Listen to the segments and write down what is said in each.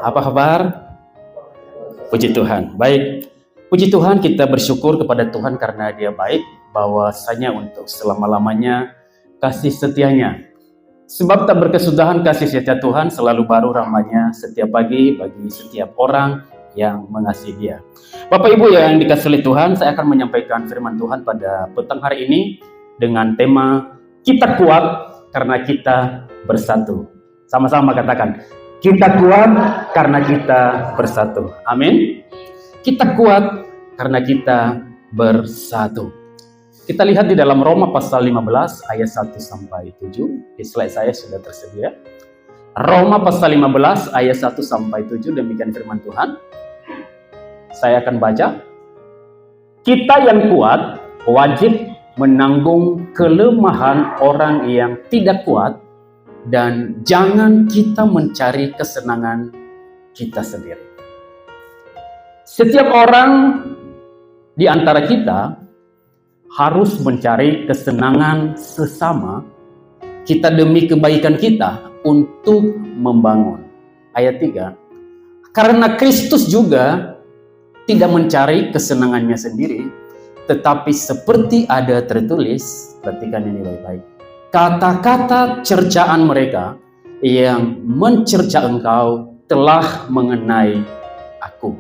Apa kabar? Puji Tuhan. Baik. Puji Tuhan, kita bersyukur kepada Tuhan karena Dia baik, bahwasanya untuk selama-lamanya kasih setianya. Sebab tak berkesudahan kasih setia Tuhan selalu baru rahmat-Nya setiap pagi bagi setiap orang yang mengasihi Dia. Bapak Ibu yang dikasihi oleh Tuhan, saya akan menyampaikan firman Tuhan pada petang hari ini dengan tema kita kuat karena kita bersatu. Sama-sama katakan, kita kuat karena kita bersatu. Amin. Kita kuat karena kita bersatu. Kita lihat di dalam Roma pasal 15 ayat 1 sampai 7. Di slide saya sudah tersedia. Roma pasal 15 ayat 1 sampai 7, demikian firman Tuhan. Saya akan baca. Kita yang kuat wajib menanggung kelemahan orang yang tidak kuat, dan jangan kita mencari kesenangan kita sendiri. Setiap orang di antara kita harus mencari kesenangan sesama kita demi kebaikan kita untuk membangun. Ayat 3. Karena Kristus juga tidak mencari kesenangannya sendiri, tetapi seperti ada tertulis, perhatikan ini baik-baik. Kata-kata cercaan mereka yang mencerca engkau telah mengenai aku.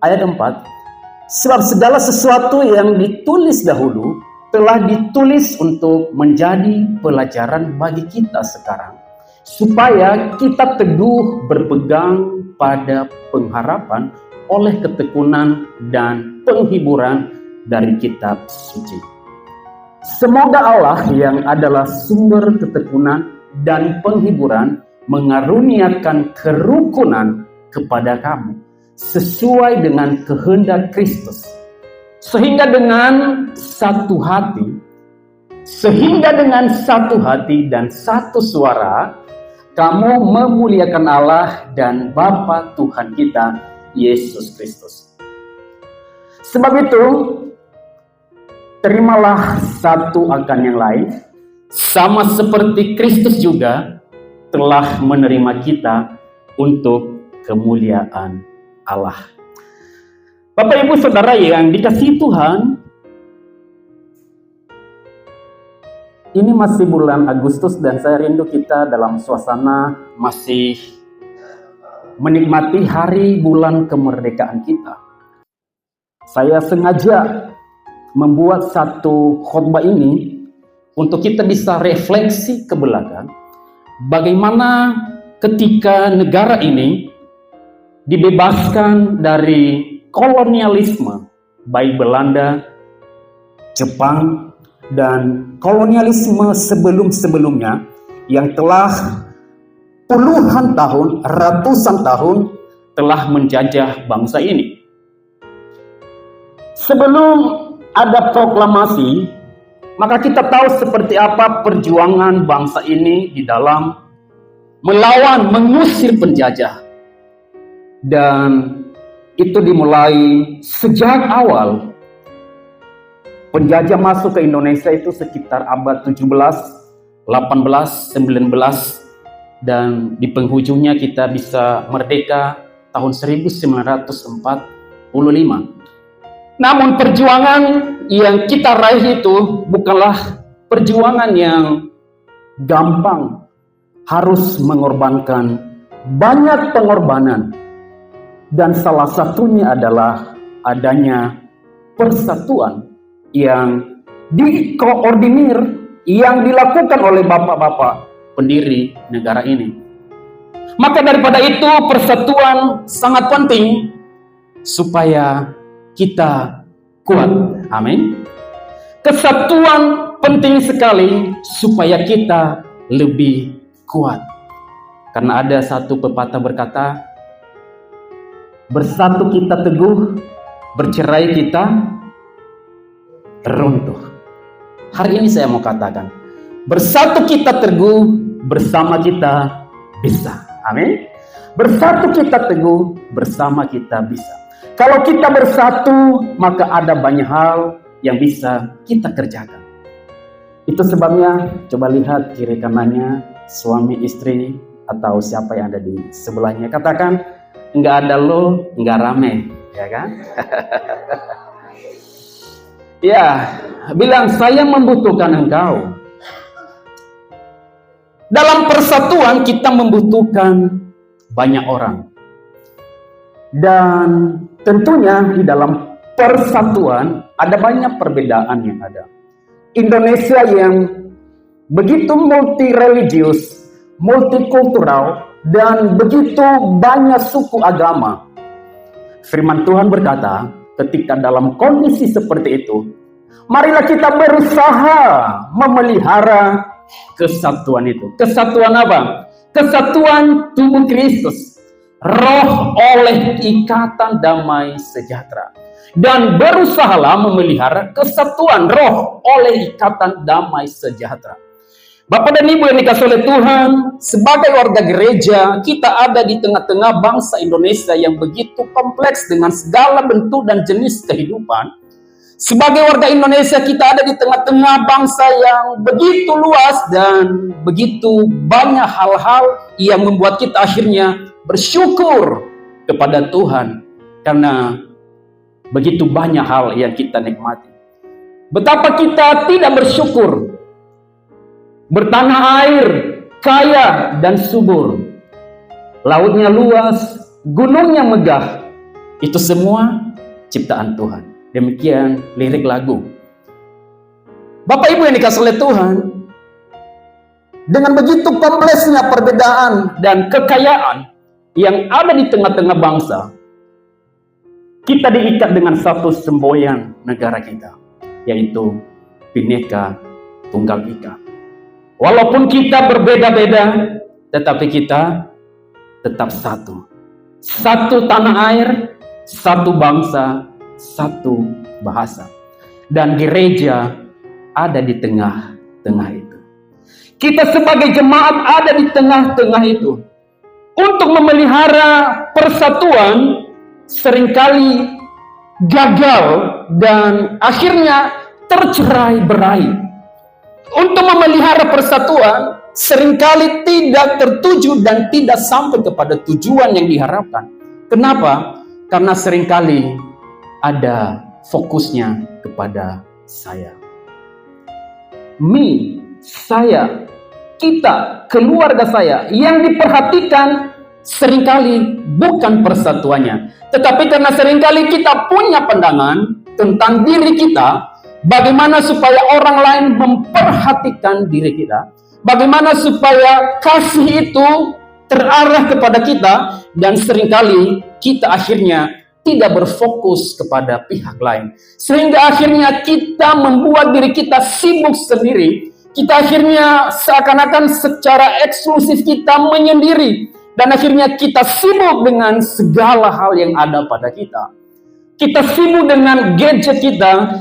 Ayat 4. Sebab segala sesuatu yang ditulis dahulu telah ditulis untuk menjadi pelajaran bagi kita sekarang, supaya kita teguh berpegang pada pengharapan oleh ketekunan dan penghiburan dari kitab suci. Semoga Allah yang adalah sumber ketekunan dan penghiburan mengaruniakan kerukunan kepada kamu sesuai dengan kehendak Kristus, sehingga dengan satu hati dan satu suara kamu memuliakan Allah dan Bapa Tuhan kita Yesus Kristus. Sebab itu, terimalah satu akan yang lain, sama seperti Kristus juga telah menerima kita untuk kemuliaan Allah. Bapak Ibu Saudara yang dikasihi Tuhan, ini masih bulan Agustus dan saya rindu kita dalam suasana masih menikmati hari bulan kemerdekaan kita. Saya sengaja membuat satu khotbah ini untuk kita bisa refleksi ke belakang, bagaimana ketika negara ini dibebaskan dari kolonialisme baik Belanda, Jepang, dan kolonialisme sebelum-sebelumnya yang telah puluhan tahun, ratusan tahun telah menjajah bangsa ini. Sebelum ada proklamasi, maka kita tahu seperti apa perjuangan bangsa ini di dalam melawan, mengusir penjajah. Dan itu dimulai sejak awal. Penjajah masuk ke Indonesia itu sekitar abad 17, 18, 19, dan di penghujungnya kita bisa merdeka tahun 1945. Namun perjuangan yang kita raih itu bukanlah perjuangan yang gampang. Harus mengorbankan banyak pengorbanan. Dan salah satunya adalah adanya persatuan yang dikoordinir, yang dilakukan oleh bapak-bapak pendiri negara ini. Maka daripada itu persatuan sangat penting supaya kita kuat. Amin. Kesatuan penting sekali supaya kita lebih kuat. Karena ada satu pepatah berkata, bersatu kita teguh, bercerai kita runtuh. Hari ini saya mau katakan, bersatu kita teguh, bersama kita bisa. Amin. Bersatu kita teguh, bersama kita bisa. Kalau kita bersatu, maka ada banyak hal yang bisa kita kerjakan. Itu sebabnya, coba lihat kiri kanannya, suami istri, atau siapa yang ada di sebelahnya. Katakan, nggak ada lo, nggak rame, ya kan? Ya, bilang saya membutuhkan engkau. Dalam persatuan kita membutuhkan banyak orang. Dan tentunya di dalam persatuan ada banyak perbedaan yang ada. Indonesia yang begitu multi-religius, multikultural, dan begitu banyak suku agama. Firman Tuhan berkata, ketika dalam kondisi seperti itu, marilah kita berusaha memelihara kesatuan itu. Kesatuan apa? Kesatuan tubuh Kristus. Roh oleh ikatan damai sejahtera. Dan berusahalah memelihara kesatuan roh oleh ikatan damai sejahtera. Bapak dan Ibu yang dikasihi oleh Tuhan, sebagai warga gereja, kita ada di tengah-tengah bangsa Indonesia yang begitu kompleks dengan segala bentuk dan jenis kehidupan. Sebagai warga Indonesia, kita ada di tengah-tengah bangsa yang begitu luas dan begitu banyak hal-hal yang membuat kita akhirnya bersyukur kepada Tuhan karena begitu banyak hal yang kita nikmati. Betapa kita tidak bersyukur bertanah air kaya dan subur, lautnya luas, gunungnya megah, itu semua ciptaan Tuhan. Demikian lirik lagu. Bapak Ibu yang dikasihi oleh Tuhan, dengan begitu kompleksnya perbedaan dan kekayaan yang ada di tengah-tengah bangsa, kita diikat dengan satu semboyan negara kita, yaitu Bhinneka Tunggal Ika. Walaupun kita berbeda-beda, tetapi kita tetap satu. Satu tanah air, satu bangsa, satu bahasa. Dan gereja ada di tengah-tengah itu. Kita sebagai jemaat ada di tengah-tengah itu. Untuk memelihara persatuan seringkali gagal dan akhirnya tercerai-berai. Untuk memelihara persatuan seringkali tidak tertuju dan tidak sampai kepada tujuan yang diharapkan. Kenapa? Karena seringkali ada fokusnya kepada saya. Saya, kita, keluarga saya, yang diperhatikan seringkali bukan persatuannya. Tetapi karena seringkali kita punya pandangan tentang diri kita, bagaimana supaya orang lain memperhatikan diri kita, bagaimana supaya kasih itu terarah kepada kita, dan seringkali kita akhirnya tidak berfokus kepada pihak lain. Sehingga akhirnya kita membuat diri kita sibuk sendiri. Kita akhirnya seakan-akan secara eksklusif kita menyendiri. Dan akhirnya kita sibuk dengan segala hal yang ada pada kita. Kita sibuk dengan gadget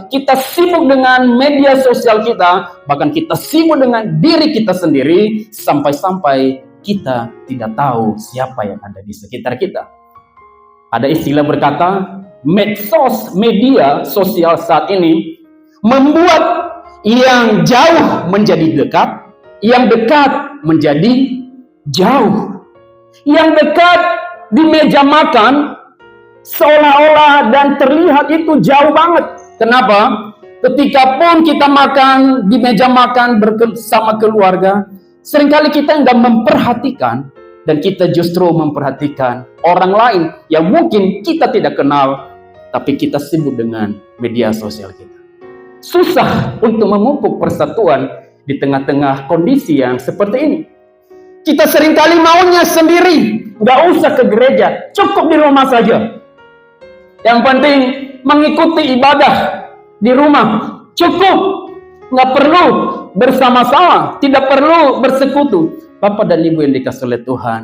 kita sibuk dengan media sosial kita, bahkan kita sibuk dengan diri kita sendiri, sampai-sampai kita tidak tahu siapa yang ada di sekitar kita. Ada istilah berkata, medsos, media sosial saat ini membuat yang jauh menjadi dekat, yang dekat menjadi jauh. Yang dekat di meja makan seolah-olah dan terlihat itu jauh banget. Kenapa? Ketika pun kita makan di meja makan bersama keluarga, seringkali kita nggak memperhatikan, dan kita justru memperhatikan orang lain yang mungkin kita tidak kenal, tapi kita sibuk dengan media sosial kita. Susah untuk memupuk persatuan di tengah-tengah kondisi yang seperti ini. Kita seringkali maunya sendiri, nggak usah ke gereja, cukup di rumah saja. Yang penting mengikuti ibadah di rumah, cukup, nggak perlu bersama-sama, tidak perlu bersekutu. Bapak dan Ibu yang dikasihi oleh Tuhan,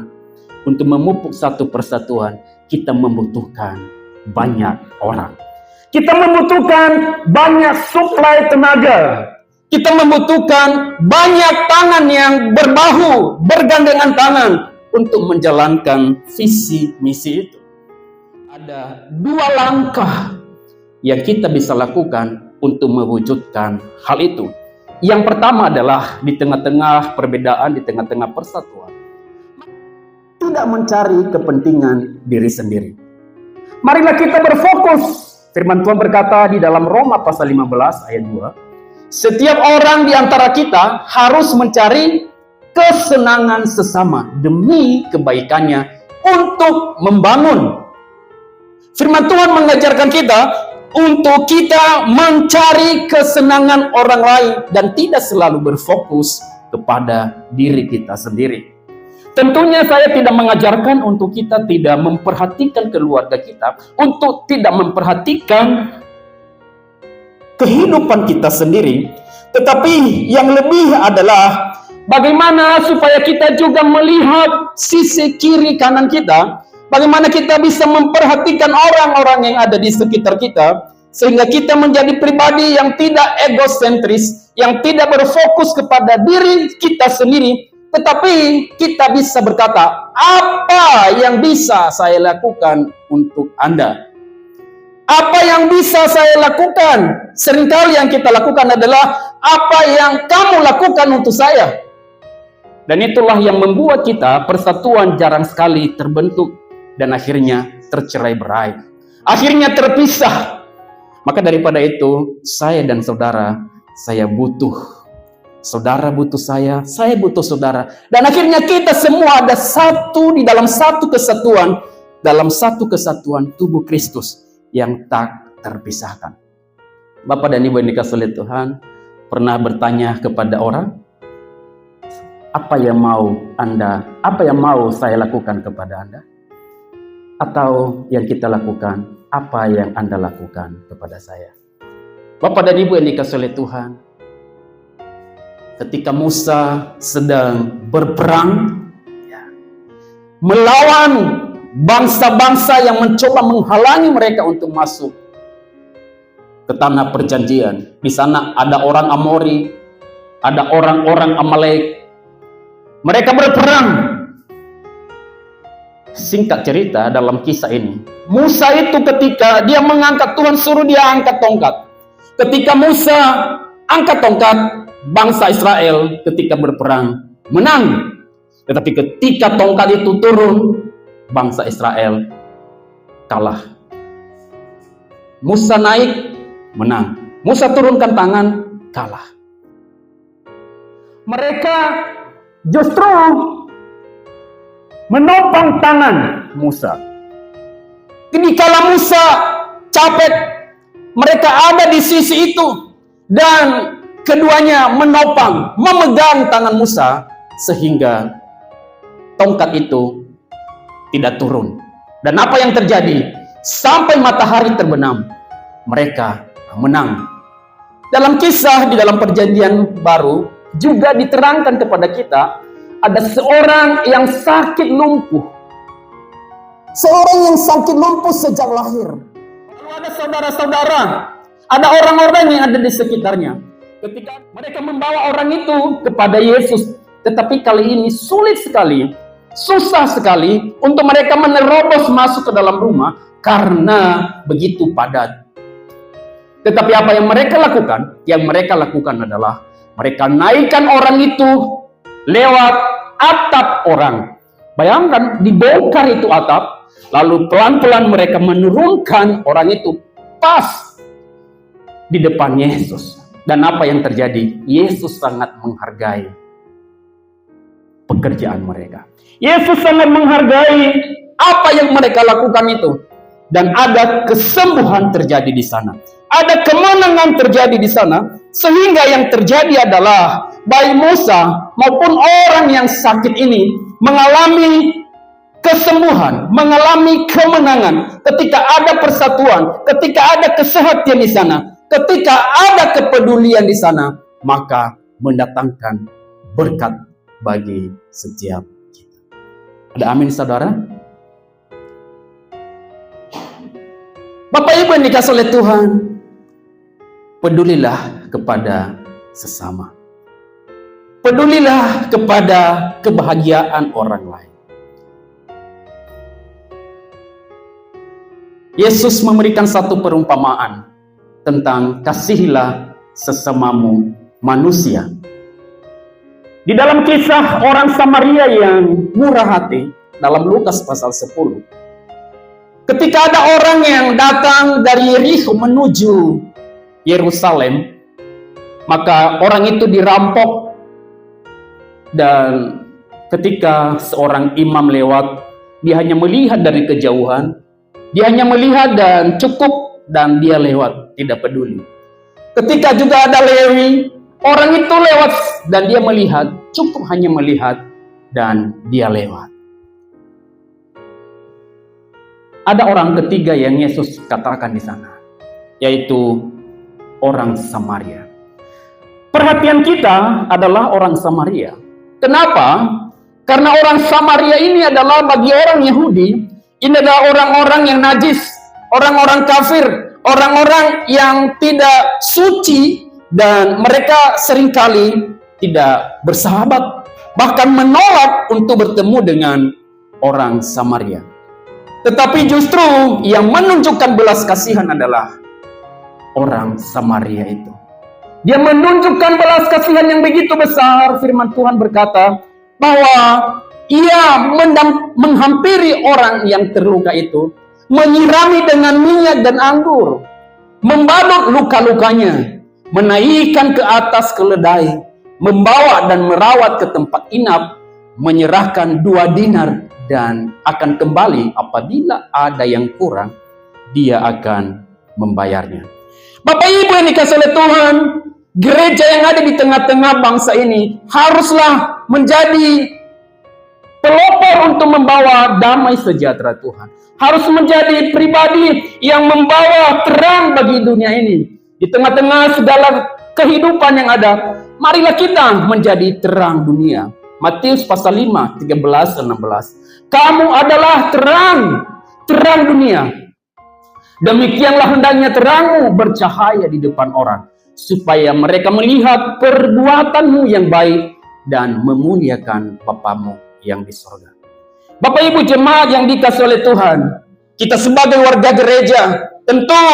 untuk memupuk satu persatuan, kita membutuhkan banyak orang. Kita membutuhkan banyak suplai tenaga. Kita membutuhkan banyak tangan yang berbahu, bergandengan tangan untuk menjalankan visi misi itu. Ada dua langkah yang kita bisa lakukan untuk mewujudkan hal itu. Yang pertama adalah di tengah-tengah perbedaan, di tengah-tengah persatuan, tidak mencari kepentingan diri sendiri. Marilah kita berfokus. Firman Tuhan berkata di dalam Roma pasal 15 ayat 2, setiap orang di antara kita harus mencari kesenangan sesama demi kebaikannya untuk membangun. Firman Tuhan mengajarkan kita untuk kita mencari kesenangan orang lain dan tidak selalu berfokus kepada diri kita sendiri. Tentunya saya tidak mengajarkan untuk kita tidak memperhatikan keluarga kita, untuk tidak memperhatikan kehidupan kita sendiri. Tetapi yang lebih adalah bagaimana supaya kita juga melihat sisi kiri kanan kita, bagaimana kita bisa memperhatikan orang-orang yang ada di sekitar kita, sehingga kita menjadi pribadi yang tidak egosentris, yang tidak berfokus kepada diri kita sendiri, tetapi kita bisa berkata, apa yang bisa saya lakukan untuk Anda? Apa yang bisa saya lakukan? Seringkali yang kita lakukan adalah apa yang kamu lakukan untuk saya. Dan itulah yang membuat kita persatuan jarang sekali terbentuk dan akhirnya tercerai-berai. Akhirnya terpisah. Maka daripada itu, saya dan saudara, saya butuh. Saudara butuh saya butuh saudara. Dan akhirnya kita semua ada satu di dalam satu kesatuan. Dalam satu kesatuan tubuh Kristus yang tak terpisahkan. Bapak dan Ibu yang dikasihi oleh Tuhan, pernah bertanya kepada orang, apa yang mau saya lakukan kepada Anda? Atau yang kita lakukan, apa yang Anda lakukan kepada saya? Bapak dan Ibu yang dikasihi oleh Tuhan, ketika Musa sedang berperang melawan bangsa-bangsa yang mencoba menghalangi mereka untuk masuk ke tanah perjanjian. Di sana ada orang Amori, ada orang-orang Amalek. Mereka berperang. Singkat cerita dalam kisah ini, Musa itu ketika dia mengangkat, Tuhan suruh dia angkat tongkat. Ketika Musa angkat tongkat, bangsa Israel ketika berperang menang. Tetapi ketika tongkat itu turun, bangsa Israel kalah. Musa naik, menang. Musa turunkan tangan, kalah. Mereka justru menopang tangan Musa. Ketika Musa capek, mereka ada di sisi itu. Dan keduanya menopang, memegang tangan Musa sehingga tongkat itu tidak turun. Dan apa yang terjadi? Sampai matahari terbenam, mereka menang. Dalam kisah di dalam perjanjian baru juga diterangkan kepada kita, ada seorang yang sakit lumpuh. Seorang yang sakit lumpuh sejak lahir. Lalu ada saudara-saudara, ada orang-orang yang ada di sekitarnya. Ketika mereka membawa orang itu kepada Yesus, tetapi kali ini sulit sekali, susah sekali untuk mereka menerobos masuk ke dalam rumah karena begitu padat. Tetapi apa yang mereka lakukan? Yang mereka lakukan adalah mereka naikkan orang itu lewat atap orang. Bayangkan, dibongkar itu atap, lalu pelan-pelan mereka menurunkan orang itu pas di depan Yesus. Dan apa yang terjadi? Yesus sangat menghargai pekerjaan mereka. Yesus sangat menghargai apa yang mereka lakukan itu. Dan ada kesembuhan terjadi di sana. Ada kemenangan terjadi di sana. Sehingga yang terjadi adalah baik Musa maupun orang yang sakit ini mengalami kesembuhan, mengalami kemenangan. Ketika ada persatuan, ketika ada kesehatan di sana, ketika ada kepedulian di sana, maka mendatangkan berkat bagi setiap kita. Ada amin, saudara? Bapak Ibu yang dikasihi oleh Tuhan, pedulilah kepada sesama. Pedulilah kepada kebahagiaan orang lain. Yesus memberikan satu perumpamaan tentang kasihilah sesamamu manusia. Di dalam kisah orang Samaria yang murah hati, dalam Lukas pasal 10. Ketika ada orang yang datang dari Yerikho menuju Yerusalem, maka orang itu dirampok, dan ketika seorang imam lewat, dia hanya melihat dari kejauhan, dia hanya melihat dan cukup, dan dia lewat, tidak peduli. Ketika juga ada Lewi, orang itu lewat dan dia melihat, cukup hanya melihat, dan dia lewat. Ada orang ketiga yang Yesus katakan di sana, yaitu orang Samaria. Perhatian kita adalah orang Samaria. Kenapa? Karena orang Samaria ini adalah bagi orang Yahudi, ini adalah orang-orang yang najis, orang-orang kafir, orang-orang yang tidak suci, dan mereka seringkali tidak bersahabat, bahkan menolak untuk bertemu dengan orang Samaria. Tetapi justru yang menunjukkan belas kasihan adalah orang Samaria itu. Dia menunjukkan belas kasihan yang begitu besar. Firman Tuhan berkata bahwa ia menghampiri orang yang terluka itu, menyirami dengan minyak dan anggur, membalut luka-lukanya, menaikkan ke atas keledai, membawa dan merawat ke tempat inap, menyerahkan 2 dinar, dan akan kembali apabila ada yang kurang, dia akan membayarnya. Bapak Ibu yang dikasihi oleh Tuhan, gereja yang ada di tengah-tengah bangsa ini haruslah menjadi pelopor untuk membawa damai sejahtera Tuhan. Harus menjadi pribadi yang membawa terang bagi dunia ini. Di tengah-tengah segala kehidupan yang ada, marilah kita menjadi terang dunia. Matius pasal 5, 13-16. Kamu adalah terang dunia. Demikianlah hendaknya terangmu bercahaya di depan orang, supaya mereka melihat perbuatanmu yang baik dan memuliakan Bapamu yang di sorga. Bapak Ibu jemaat yang dikasihi oleh Tuhan, kita sebagai warga gereja tentu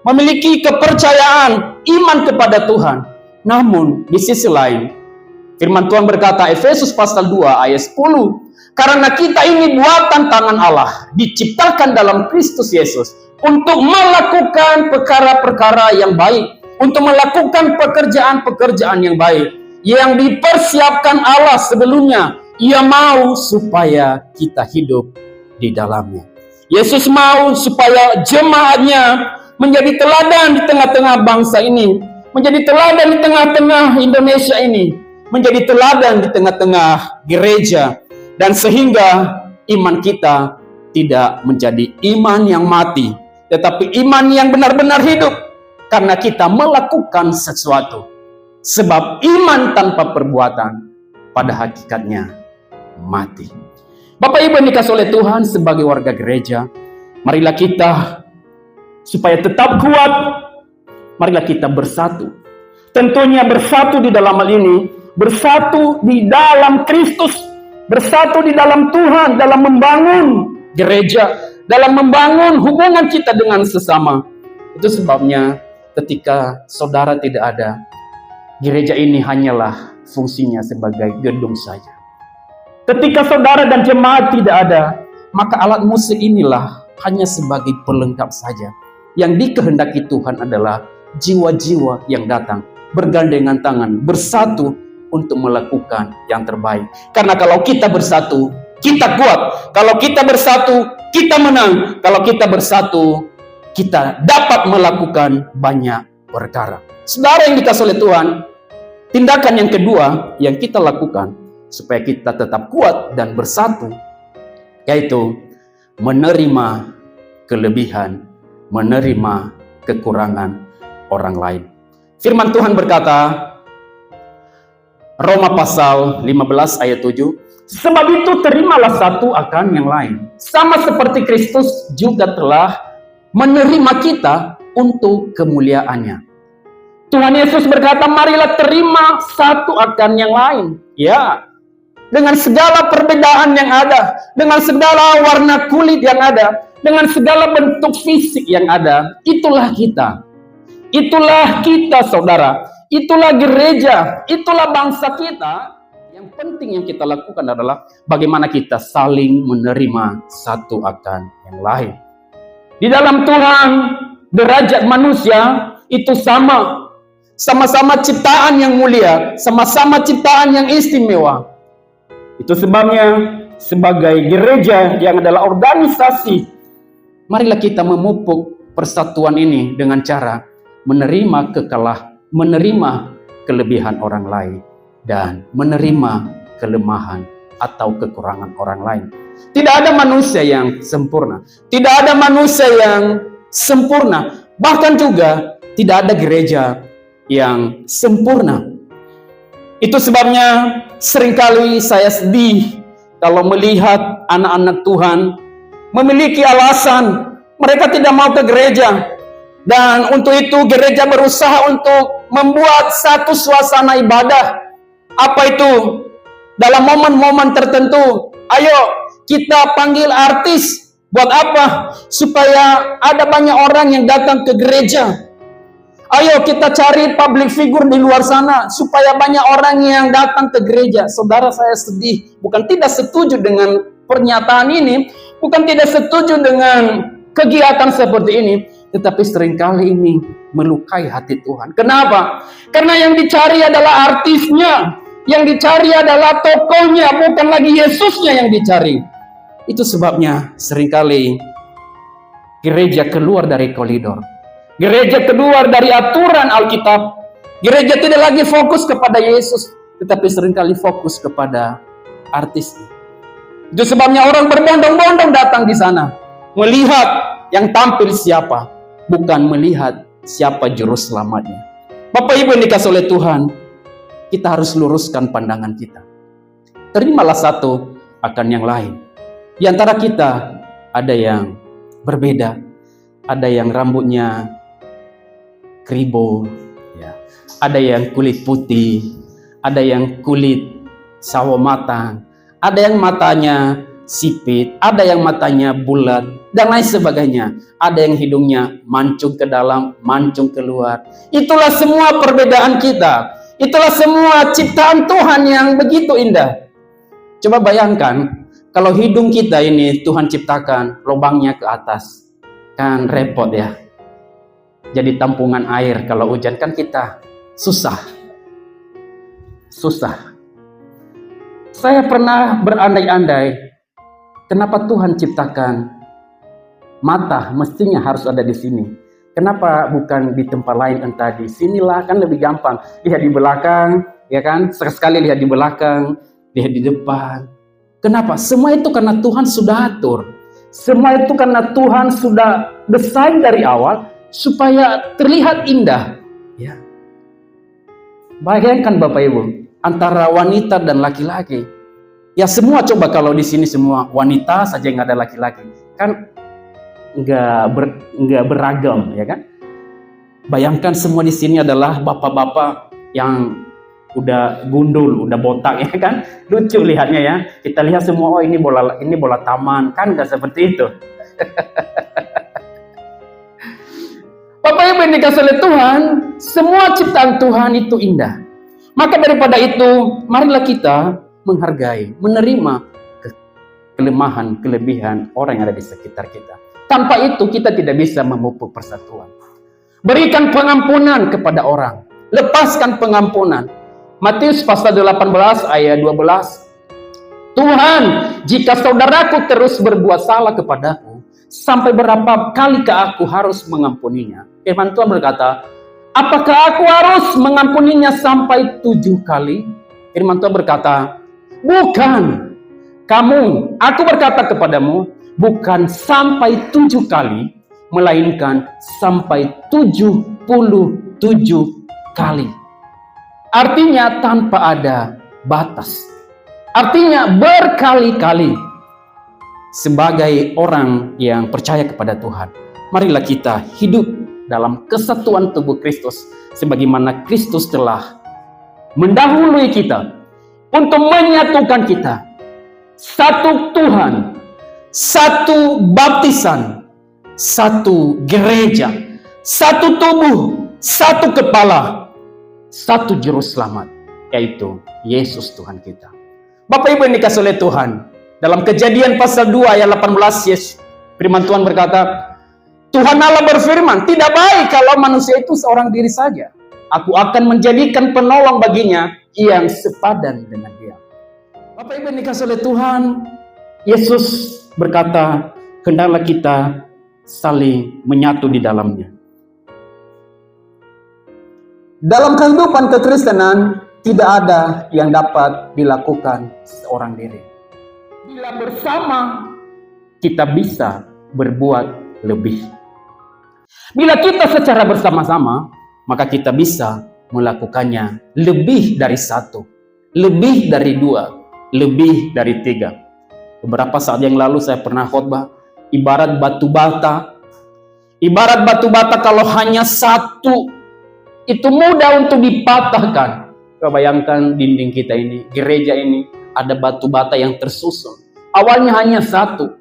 memiliki kepercayaan, iman kepada Tuhan. Namun di sisi lain, firman Tuhan berkata, Efesus pasal 2 ayat 10, karena kita ini buatan tangan Allah, diciptakan dalam Kristus Yesus untuk melakukan perkara-perkara yang baik, untuk melakukan pekerjaan-pekerjaan yang baik, yang dipersiapkan Allah sebelumnya. Ia mau supaya kita hidup di dalamnya. Yesus mau supaya jemaatnya menjadi teladan di tengah-tengah bangsa ini, menjadi teladan di tengah-tengah Indonesia ini, menjadi teladan di tengah-tengah gereja, dan sehingga iman kita tidak menjadi iman yang mati, tetapi iman yang benar-benar hidup, karena kita melakukan sesuatu. Sebab iman tanpa perbuatan pada hakikatnya mati. Bapak Ibu yang dikasihi oleh Tuhan, sebagai warga gereja, marilah kita supaya tetap kuat, marilah kita bersatu. Tentunya bersatu di dalam hal ini, bersatu di dalam Kristus, bersatu di dalam Tuhan, dalam membangun gereja, dalam membangun hubungan kita dengan sesama. Itu sebabnya ketika saudara tidak ada, gereja ini hanyalah fungsinya sebagai gedung saja. Ketika saudara dan jemaat tidak ada, maka alat musik inilah hanya sebagai pelengkap saja. Yang dikehendaki Tuhan adalah jiwa-jiwa yang datang, bergandengan tangan, bersatu untuk melakukan yang terbaik. Karena kalau kita bersatu, kita kuat. Kalau kita bersatu, kita menang. Kalau kita bersatu, kita dapat melakukan banyak perkara. Saudara yang dikasihi oleh Tuhan, tindakan yang kedua yang kita lakukan supaya kita tetap kuat dan bersatu, yaitu menerima kelebihan, menerima kekurangan orang lain. Firman Tuhan berkata, Roma pasal 15 ayat 7, sebab itu terimalah satu akan yang lain, sama seperti Kristus juga telah menerima kita untuk kemuliaannya. Tuhan Yesus berkata, marilah terima satu akan yang lain. Ya, dengan segala perbedaan yang ada, dengan segala warna kulit yang ada, dengan segala bentuk fisik yang ada, itulah kita. Itulah kita, saudara. Itulah gereja, itulah bangsa kita yang penting yang kita lakukan adalah bagaimana kita saling menerima satu akan yang lain. Di dalam Tuhan, derajat manusia itu sama. Sama-sama ciptaan yang mulia, sama-sama ciptaan yang istimewa. Itu sebabnya sebagai gereja yang adalah organisasi, marilah kita memupuk persatuan ini dengan cara menerima kelebihan orang lain dan menerima kelemahan atau kekurangan orang lain. Tidak ada manusia yang sempurna. Tidak ada manusia yang sempurna. Bahkan juga tidak ada gereja yang sempurna. Itu sebabnya seringkali saya sedih kalau melihat anak-anak Tuhan memiliki alasan mereka tidak mau ke gereja. Dan untuk itu gereja berusaha untuk membuat satu suasana ibadah. Apa itu? Dalam momen-momen tertentu, ayo kita panggil artis. Buat apa? Supaya ada banyak orang yang datang ke gereja. Ayo kita cari public figure di luar sana supaya banyak orang yang datang ke gereja. Saudara, saya sedih, bukan tidak setuju dengan pernyataan ini, bukan tidak setuju dengan kegiatan seperti ini, tetapi seringkali ini melukai hati Tuhan. Kenapa? Karena yang dicari adalah artisnya, yang dicari adalah tokohnya, bukan lagi Yesusnya yang dicari. Itu sebabnya seringkali gereja keluar dari koridor. Gereja keluar dari aturan Alkitab. Gereja tidak lagi fokus kepada Yesus, tetapi seringkali fokus kepada artis. Itu sebabnya orang berbondong-bondong datang di sana, melihat yang tampil siapa, bukan melihat siapa juru selamatnya. Bapak Ibu yang dikasihi oleh Tuhan, kita harus luruskan pandangan kita. Terimalah satu akan yang lain. Di antara kita ada yang berbeda, ada yang rambutnya kribo, ya. Ada yang kulit putih, ada yang kulit sawo matang, ada yang matanya sipit, ada yang matanya bulat, dan lain sebagainya. Ada yang hidungnya mancung ke dalam, mancung keluar. Itulah semua perbedaan kita. Itulah semua ciptaan Tuhan yang begitu indah. Coba bayangkan, kalau hidung kita ini Tuhan ciptakan lubangnya ke atas. Kan repot ya. Jadi tampungan air kalau hujan, kan kita susah. Saya pernah berandai-andai, kenapa Tuhan ciptakan mata mestinya harus ada di sini. Kenapa bukan di tempat lain, entah di sinilah, kan lebih gampang. Lihat di belakang, ya kan? Sekali lihat di belakang, lihat di depan. Kenapa? Semua itu karena Tuhan sudah atur. Semua itu karena Tuhan sudah desain dari awal supaya terlihat indah. Ya. Bayangkan Bapak Ibu, antara wanita dan laki-laki. Ya semua coba kalau di sini semua wanita saja, nggak ada laki-laki, kan nggak beragam, ya kan? Bayangkan semua di sini adalah bapak-bapak yang udah gundul, udah botak, ya kan? Lucu lihatnya ya. Kita lihat semua, oh ini bola taman, kan nggak seperti itu. Bapak Ibu yang dikasihi oleh Tuhan, semua ciptaan Tuhan itu indah. Maka daripada itu, marilah kita menghargai, menerima kelemahan, kelebihan orang yang ada di sekitar kita. Tanpa itu kita tidak bisa memupuk persatuan. Berikan pengampunan kepada orang. Lepaskan pengampunan. Matius pasal 18 ayat 12. Tuhan, jika saudaraku terus berbuat salah kepadaku, sampai berapa kalikah aku harus mengampuninya? Firman Tuhan berkata, apakah aku harus mengampuninya sampai 7 kali? Firman Tuhan berkata, bukan. Aku berkata kepadamu, bukan sampai 7 kali, melainkan sampai 77 kali. Artinya tanpa ada batas. Artinya berkali-kali. Sebagai orang yang percaya kepada Tuhan, marilah kita hidup dalam kesatuan tubuh Kristus, sebagaimana Kristus telah mendahului kita untuk menyatukan kita. Satu Tuhan, satu baptisan, satu gereja, satu tubuh, satu kepala, satu juru selamat, yaitu Yesus Tuhan kita. Bapak Ibu yang dikasih oleh Tuhan, dalam Kejadian pasal 2 ayat 18, Yesus, firman Tuhan berkata, Tuhan Allah berfirman, tidak baik kalau manusia itu seorang diri saja. Aku akan menjadikan penolong baginya yang sepadan dengan dia. Bapak Ibu yang dikasih oleh Tuhan, Yesus berkata, hendaklah kita saling menyatu di dalamnya. Dalam kehidupan kekristenan, tidak ada yang dapat dilakukan seorang diri. Bila bersama, kita bisa berbuat lebih. Bila kita secara bersama-sama, maka kita bisa melakukannya lebih dari satu, lebih dari dua, lebih dari tiga. Beberapa saat yang lalu saya pernah khotbah, ibarat batu bata. Ibarat batu bata kalau hanya satu, itu mudah untuk dipatahkan. Bayangkan dinding kita ini, gereja ini, ada batu bata yang tersusun. Awalnya hanya satu.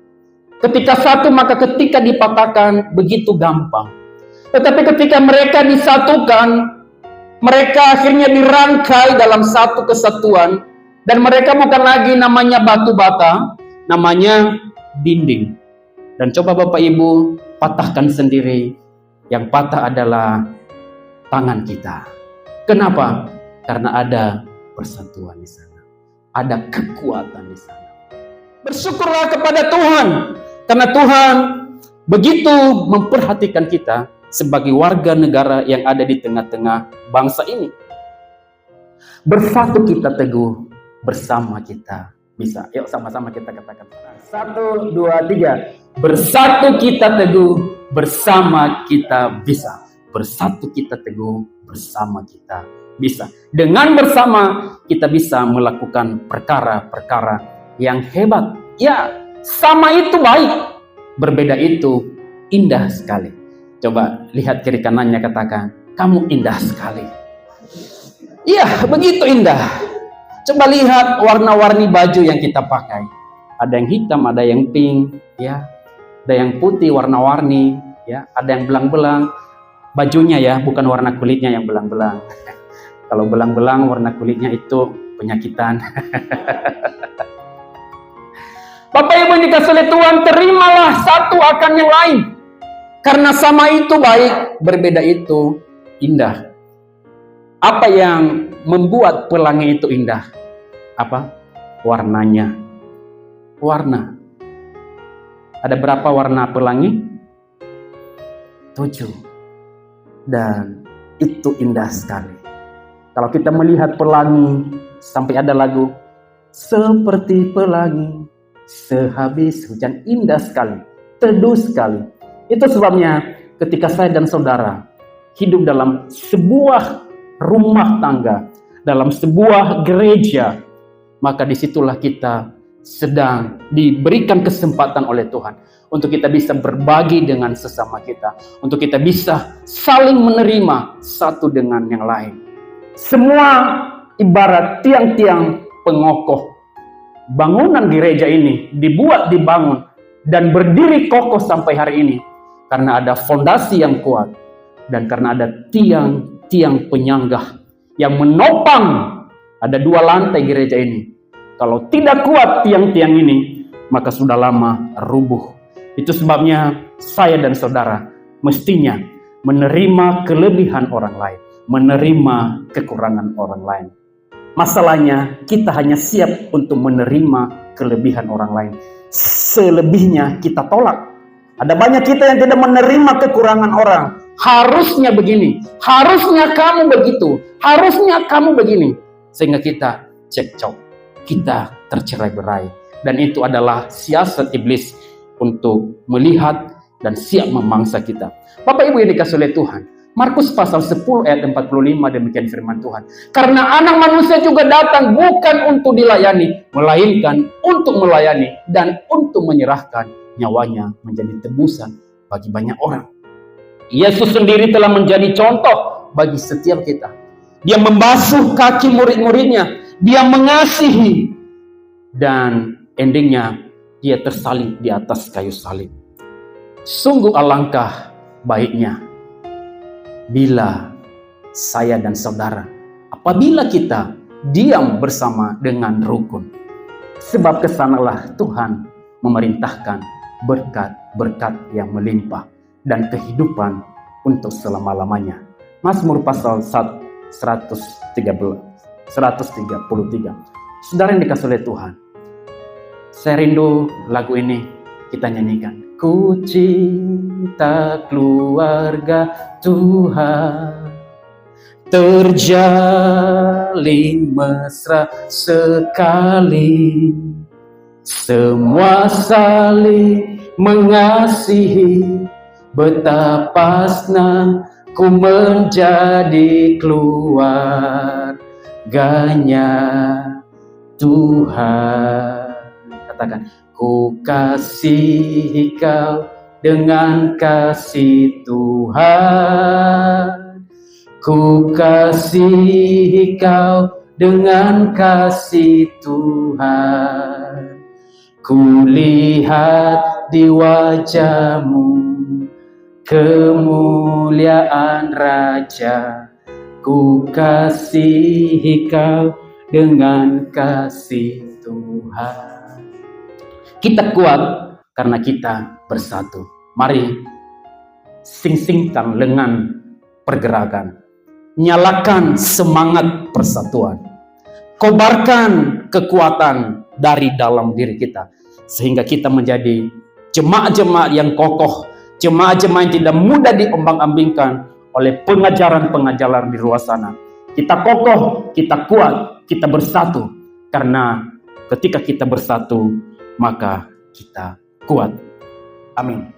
Ketika satu, maka ketika dipatahkan, begitu gampang. Tetapi ketika mereka disatukan, mereka akhirnya dirangkai dalam satu kesatuan. Dan mereka bukan lagi namanya batu bata, namanya dinding. Dan coba Bapak Ibu patahkan sendiri. Yang patah adalah tangan kita. Kenapa? Karena ada persatuan di sana. Ada kekuatan di sana. Bersyukurlah kepada Tuhan. Karena Tuhan begitu memperhatikan kita sebagai warga negara yang ada di tengah-tengah bangsa ini. Bersatu kita teguh, bersama kita bisa. Yuk sama-sama kita katakan. 1, 2, 3. Bersatu kita teguh, bersama kita bisa. Bersatu kita teguh, bersama kita bisa. Dengan bersama kita bisa melakukan perkara-perkara yang hebat. Ya, sama itu baik, berbeda itu indah sekali. Coba lihat kiri kanannya, katakan, kamu indah sekali. Iya, begitu indah. Coba lihat warna-warni baju yang kita pakai. Ada yang hitam, ada yang pink, ya. Ada yang putih warna-warni, ya. Ada yang belang-belang. Bajunya ya, bukan warna kulitnya yang belang-belang. Kalau belang-belang warna kulitnya itu penyakitan. Bapak Ibu yang dikasih oleh Tuhan, terimalah satu akan yang lain. Karena sama itu baik, berbeda itu indah. Apa yang membuat pelangi itu indah? Apa? Warnanya. Warna. Ada berapa warna pelangi? 7. Dan itu indah sekali. Kalau kita melihat pelangi, sampai ada lagu, seperti pelangi, sehabis hujan, indah sekali, teduh sekali. Itu sebabnya ketika saya dan saudara hidup dalam sebuah rumah tangga, dalam sebuah gereja, maka disitulah kita sedang diberikan kesempatan oleh Tuhan untuk kita bisa berbagi dengan sesama kita, untuk kita bisa saling menerima satu dengan yang lain. Semua ibarat tiang-tiang pengokoh. Bangunan gereja ini dibangun dan berdiri kokoh sampai hari ini karena ada fondasi yang kuat dan karena ada tiang-tiang penyanggah yang menopang. Ada 2 lantai gereja ini. Kalau tidak kuat tiang-tiang ini, maka sudah lama rubuh. Itu sebabnya saya dan saudara mestinya menerima kelebihan orang lain, menerima kekurangan orang lain. Masalahnya kita hanya siap untuk menerima kelebihan orang lain. Selebihnya kita tolak. Ada banyak kita yang tidak menerima kekurangan orang. Harusnya begini, harusnya kamu begitu, harusnya kamu begini. Sehingga kita cekcok, kita tercerai-berai. Dan itu adalah siasat iblis untuk melihat dan siap memangsa kita. Bapak Ibu yang dikasih oleh Tuhan, Markus pasal 10 ayat 45 demikian firman Tuhan. Karena anak manusia juga datang bukan untuk dilayani, melainkan untuk melayani dan untuk menyerahkan nyawanya menjadi tebusan bagi banyak orang. Yesus sendiri telah menjadi contoh bagi setiap kita. Dia membasuh kaki murid-muridnya, dia mengasihi, dan endingnya dia tersalib di atas kayu salib. Sungguh alangkah baiknya bila saya dan saudara, apabila kita diam bersama dengan rukun. Sebab kesanalah Tuhan memerintahkan berkat-berkat yang melimpah dan kehidupan untuk selama-lamanya. Mazmur pasal 133. Saudara yang dikasihi oleh Tuhan, saya rindu lagu ini kita nyanyikan. Ku cinta keluarga Tuhan, terjalin mesra sekali, semua saling mengasihi, betapa senang ku menjadi keluarganya Tuhan. Katakan, ku kasihi kau dengan kasih Tuhan, ku kasihi kau dengan kasih Tuhan. Ku lihat di wajahmu kemuliaan Raja, ku kasihi kau dengan kasih Tuhan. Kita kuat karena kita bersatu. Mari sing-singkan lengan pergerakan. Nyalakan semangat persatuan. Kobarkan kekuatan dari dalam diri kita. Sehingga kita menjadi jemaat-jemaat yang kokoh. Jemaat-jemaat yang tidak mudah diombang-ambingkan oleh pengajaran-pengajaran di luar sana. Kita kokoh, kita kuat, kita bersatu. Karena ketika kita bersatu, maka kita kuat. Amin.